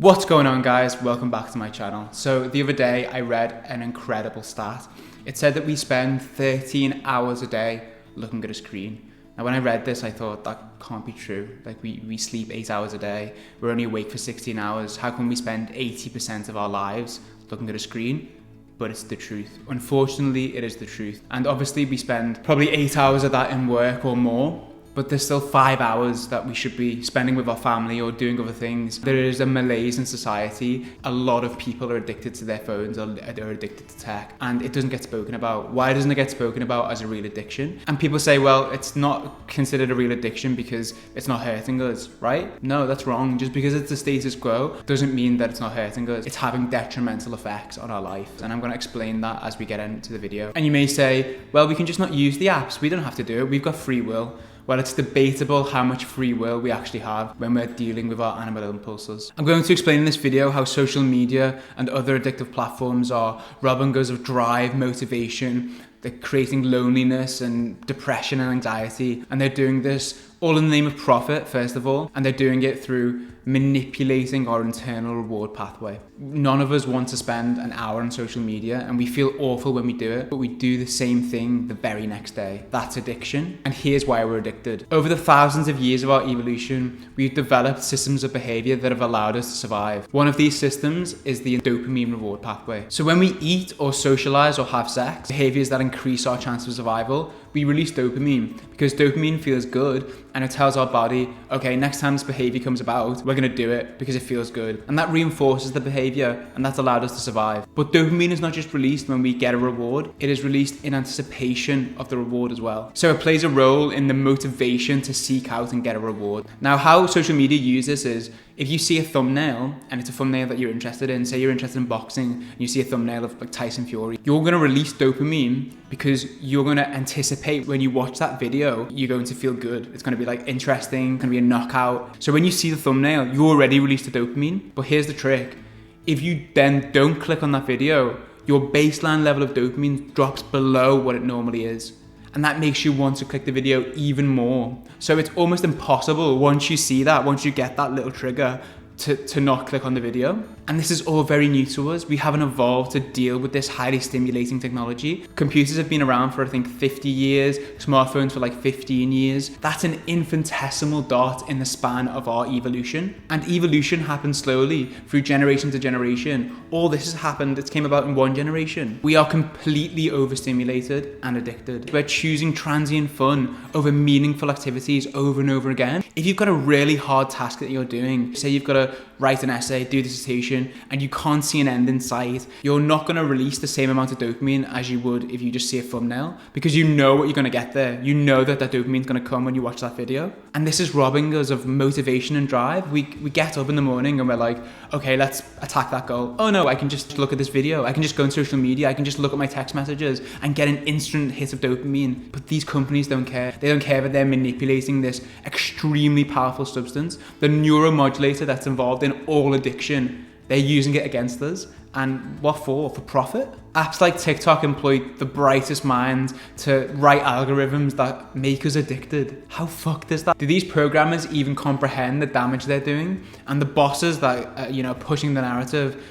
What's going on, guys? Welcome back to my channel. So the other day I read an incredible stat. It said that we spend 13 hours a day looking at a screen. Now when I read this I thought that can't be true. Like we sleep 8 hours a day, we're only awake for 16 hours. How can we spend 80% of our lives looking at a screen? But it's the truth. Unfortunately, it is the truth. And obviously we spend probably 8 hours of that in work or more, but there's still 5 hours that we should be spending with our family or doing other things. There is a malaise in society. A lot of people are addicted to their phones or they're addicted to tech, and it doesn't get spoken about. Why doesn't it get spoken about as a real addiction? And people say, well, it's not considered a real addiction because it's not hurting us, right? No, that's wrong. Just because it's the status quo doesn't mean that it's not hurting us. It's having detrimental effects on our life. And I'm going to explain that as we get into the video. And you may say, well, we can just not use the apps. We don't have to do it. We've got free will. Well, it's debatable how much free will we actually have when we're dealing with our animal impulses. I'm going to explain in this video how social media and other addictive platforms are robbing us of drive, motivation. They're creating loneliness and depression and anxiety. And they're doing this all in the name of profit, first of all. And they're doing it through manipulating our internal reward pathway. None of us want to spend an hour on social media, and we feel awful when we do it, but we do the same thing the very next day. That's addiction. And here's why we're addicted. Over the thousands of years of our evolution, we've developed systems of behavior that have allowed us to survive. One of these systems is the dopamine reward pathway. So when we eat or socialize or have sex, behaviors that increase our chance of survival, we release dopamine because dopamine feels good and it tells our body, okay, next time this behavior comes about, we're gonna do it because it feels good. And that reinforces the behavior, and that's allowed us to survive. But dopamine is not just released when we get a reward, it is released in anticipation of the reward as well. So it plays a role in the motivation to seek out and get a reward. Now, how social media uses this is, if you see a thumbnail and it's a thumbnail that you're interested in, say you're interested in boxing and you see a thumbnail of like Tyson Fury, you're gonna release dopamine because you're gonna anticipate when you watch that video, you're going to feel good. It's gonna be like interesting, gonna be a knockout. So when you see the thumbnail, you already released the dopamine. But here's the trick. If you then don't click on that video, your baseline level of dopamine drops below what it normally is. And that makes you want to click the video even more. So it's almost impossible once you see that, once you get that little trigger, to not click on the video. And this is all very new to us. We haven't evolved to deal with this highly stimulating technology. Computers have been around for I think 50 years, smartphones for like 15 years. That's an infinitesimal dot in the span of our evolution. And evolution happens slowly through generation to generation. All this has happened, it's came about in one generation. We are completely overstimulated and addicted. We're choosing transient fun over meaningful activities over and over again. If you've got a really hard task that you're doing, say you've got to write an essay, do a dissertation, and you can't see an end in sight, you're not going to release the same amount of dopamine as you would if you just see a thumbnail, because you know what you're going to get there. You know that dopamine is going to come when you watch that video. And this is robbing us of motivation and drive. We get up in the morning and we're like, okay, let's attack that goal. Oh no, I can just look at this video. I can just go on social media. I can just look at my text messages and get an instant hit of dopamine. But these companies don't care. They don't care that they're manipulating this extremely powerful substance, the neuromodulator that's involved in all addiction. They're using it against us. And what for? For profit? Apps like TikTok employ the brightest minds to write algorithms that make us addicted. How fucked is that? Do these programmers even comprehend the damage they're doing? And the bosses that are, pushing the narrative,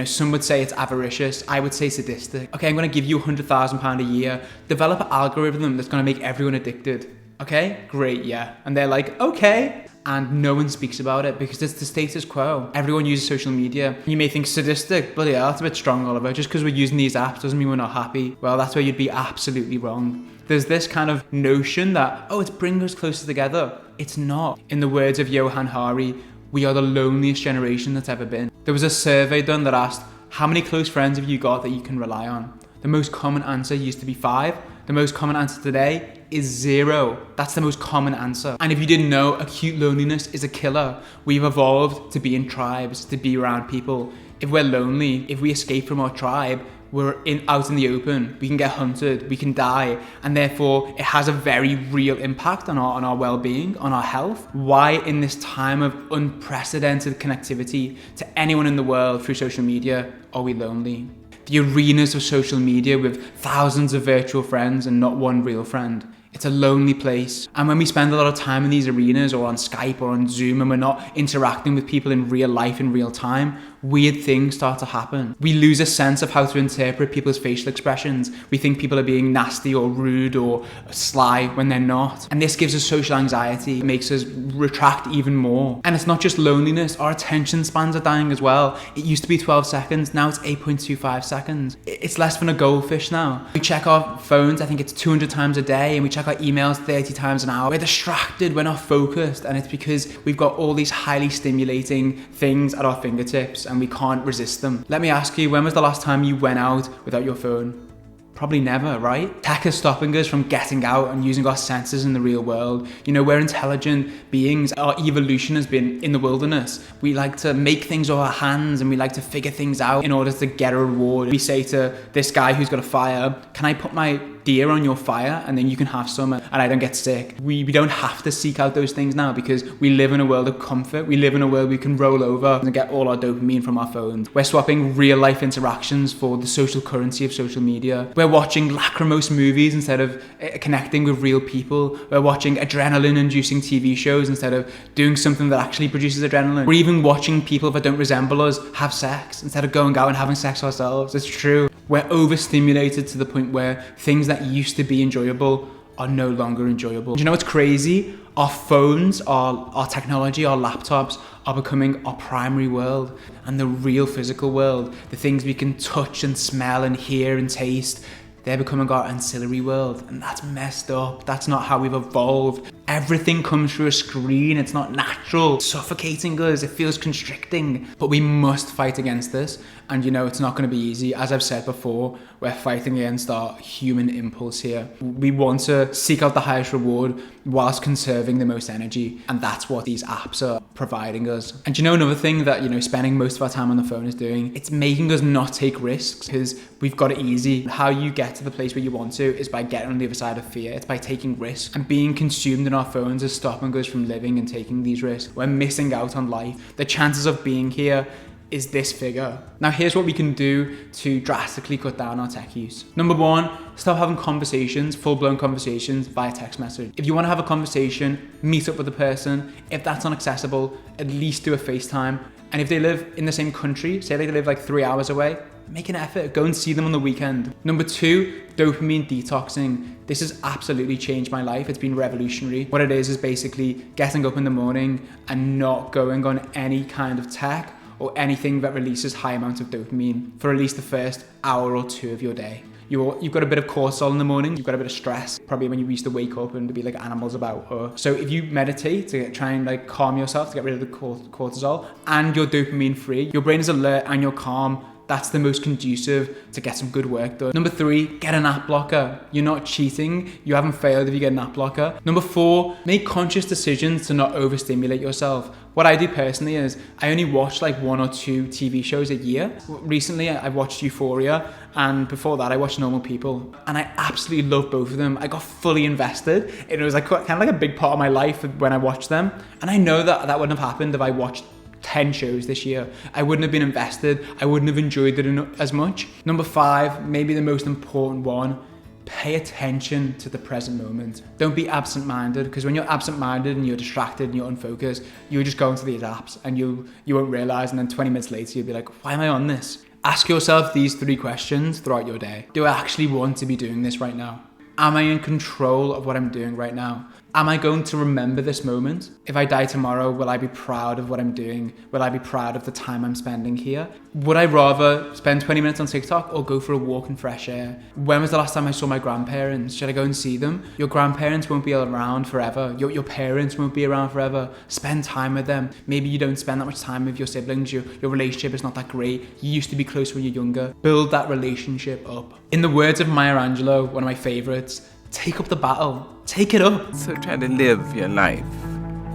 some would say it's avaricious. I would say sadistic. Okay, I'm going to give you £100,000 a year. Develop an algorithm that's going to make everyone addicted. Okay, great, yeah. And they're like, okay. And no one speaks about it because it's the status quo. Everyone uses social media. You may think sadistic, bloody hell, that's a bit strong, Oliver. Just because we're using these apps doesn't mean we're not happy. Well, that's where you'd be absolutely wrong. There's this kind of notion that, it's bringing us closer together. It's not. In the words of Johann Hari, we are the loneliest generation that's ever been. There was a survey done that asked, how many close friends have you got that you can rely on? The most common answer used to be 5. The most common answer today is 0. That's the most common answer. And if you didn't know, acute loneliness is a killer. We've evolved to be in tribes, to be around people. If we're lonely, if we escape from our tribe, we're out in the open, we can get hunted, we can die, and therefore it has a very real impact on our well-being, on our health. Why in this time of unprecedented connectivity to anyone in the world through social media are we lonely? The arenas of social media with thousands of virtual friends and not one real friend. It's a lonely place. And when we spend a lot of time in these arenas or on Skype or on Zoom and we're not interacting with people in real life in real time, weird things start to happen. We lose a sense of how to interpret people's facial expressions. We think people are being nasty or rude or sly when they're not. And this gives us social anxiety. It makes us retract even more. And it's not just loneliness, our attention spans are dying as well. It used to be 12 seconds, now it's 8.25 seconds. It's less than a goldfish now. We check our phones, I think it's 200 times a day, and we check our emails 30 times an hour. We're distracted, we're not focused, and it's because we've got all these highly stimulating things at our fingertips and we can't resist them. Let me ask you, when was the last time you went out without your phone? Probably never, right? Tech is stopping us from getting out and using our senses in the real world. You know, we're intelligent beings. Our evolution has been in the wilderness. We like to make things with our hands and we like to figure things out in order to get a reward. We say to this guy who's got a fire, can I put my deer on your fire and then you can have some and I don't get sick? We don't have to seek out those things now because we live in a world of comfort. We live in a world we can roll over and get all our dopamine from our phones. We're swapping real life interactions for the social currency of social media. We're watching lachrymose movies instead of connecting with real people. We're watching adrenaline inducing TV shows instead of doing something that actually produces adrenaline. We're even watching people that don't resemble us have sex instead of going out and having sex ourselves. It's true. We're overstimulated to the point where things that used to be enjoyable are no longer enjoyable. Do you know what's crazy? Our phones, our technology, our laptops are becoming our primary world, and the real physical world, the things we can touch and smell and hear and taste, they're becoming our ancillary world, and that's messed up. That's not how we've evolved. Everything comes through a screen. It's not natural. It's suffocating us. It feels constricting. But we must fight against this. And you know, it's not going to be easy. As I've said before, we're fighting against our human impulse here. We want to seek out the highest reward whilst conserving the most energy. And that's what these apps are providing us. And you know, another thing that, you know, spending most of our time on the phone is doing, it's making us not take risks because we've got it easy. How you get to the place where you want to is by getting on the other side of fear. It's by taking risks, and being consumed in our phones is stopping us from living and taking these risks. We're missing out on life. The chances of being here is this figure. Now here's what we can do to drastically cut down our tech use. Number one, stop having conversations, full-blown conversations via text message. If you want to have a conversation, meet up with the person. If that's inaccessible, at least do a FaceTime. And if they live in the same country, say they live like 3 hours away, make an effort, go and see them on the weekend. Number two, dopamine detoxing. This has absolutely changed my life. It's been revolutionary. What it is basically getting up in the morning and not going on any kind of tech or anything that releases high amounts of dopamine for at least the first hour or two of your day. You've got a bit of cortisol in the morning, you've got a bit of stress, probably when you used to wake up and to be like animals about. So if you meditate to try and like calm yourself, to get rid of the cortisol, and you're dopamine free, your brain is alert and you're calm, that's the most conducive to get some good work done. Number three, get an app blocker. You're not cheating. You haven't failed if you get an app blocker. Number four, make conscious decisions to not overstimulate yourself. What I do personally is I only watch like 1 or 2 TV shows a year. Recently, I watched Euphoria, and before that, I watched Normal People, and I absolutely love both of them. I got fully invested. It was like kind of like a big part of my life when I watched them, and I know that that wouldn't have happened if I watched 10 shows this year. I wouldn't have been invested. I wouldn't have enjoyed it as much. Number five, maybe the most important one, pay attention to the present moment. Don't be absent-minded, because when you're absent-minded and you're distracted and you're unfocused, you'll just go into these apps and you won't realize, and then 20 minutes later you'll be like, why am I on this? Ask yourself these 3 questions throughout your day. Do I actually want to be doing this right now? Am I in control of what I'm doing right now? Am I going to remember this moment? If I die tomorrow, will I be proud of what I'm doing? Will I be proud of the time I'm spending here? Would I rather spend 20 minutes on TikTok or go for a walk in fresh air? When was the last time I saw my grandparents? Should I go and see them? Your grandparents won't be around forever. Your parents won't be around forever. Spend time with them. Maybe you don't spend that much time with your siblings. Your relationship is not that great. You used to be close when you're younger. Build that relationship up. In the words of Maya Angelou, one of my favorites, take up the battle. Take it up. So try to live your life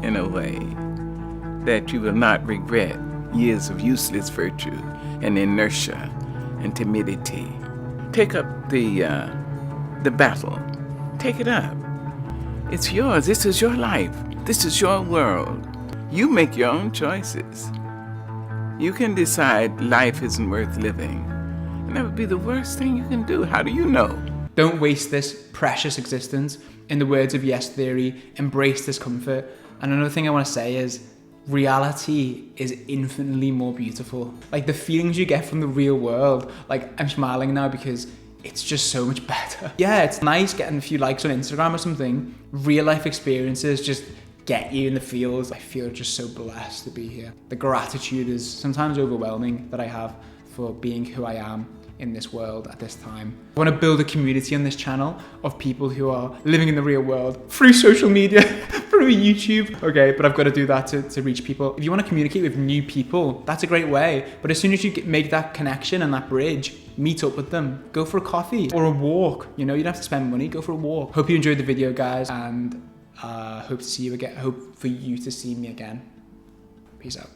in a way that you will not regret years of useless virtue and inertia and timidity. Take up the battle. Take it up. It's yours. This is your life. This is your world. You make your own choices. You can decide life isn't worth living. And that would be the worst thing you can do. How do you know? Don't waste this precious existence In the words of Yes Theory, embrace discomfort. And another thing I want to say is, reality is infinitely more beautiful. Like the feelings you get from the real world, like I'm smiling now because it's just so much better. Yeah, it's nice getting a few likes on Instagram or something. Real life experiences just get you in the feels. I feel just so blessed to be here. The gratitude is sometimes overwhelming that I have for being who I am in this world at this time. I want to build a community on this channel of people who are living in the real world through social media, through YouTube. Okay, but I've got to do that to reach people. If you want to communicate with new people, that's a great way. But as soon as you make that connection and that bridge, meet up with them, go for a coffee or a walk. You know, you don't have to spend money, go for a walk. Hope you enjoyed the video, guys, and hope to see you again. Hope for you to see me again. Peace out.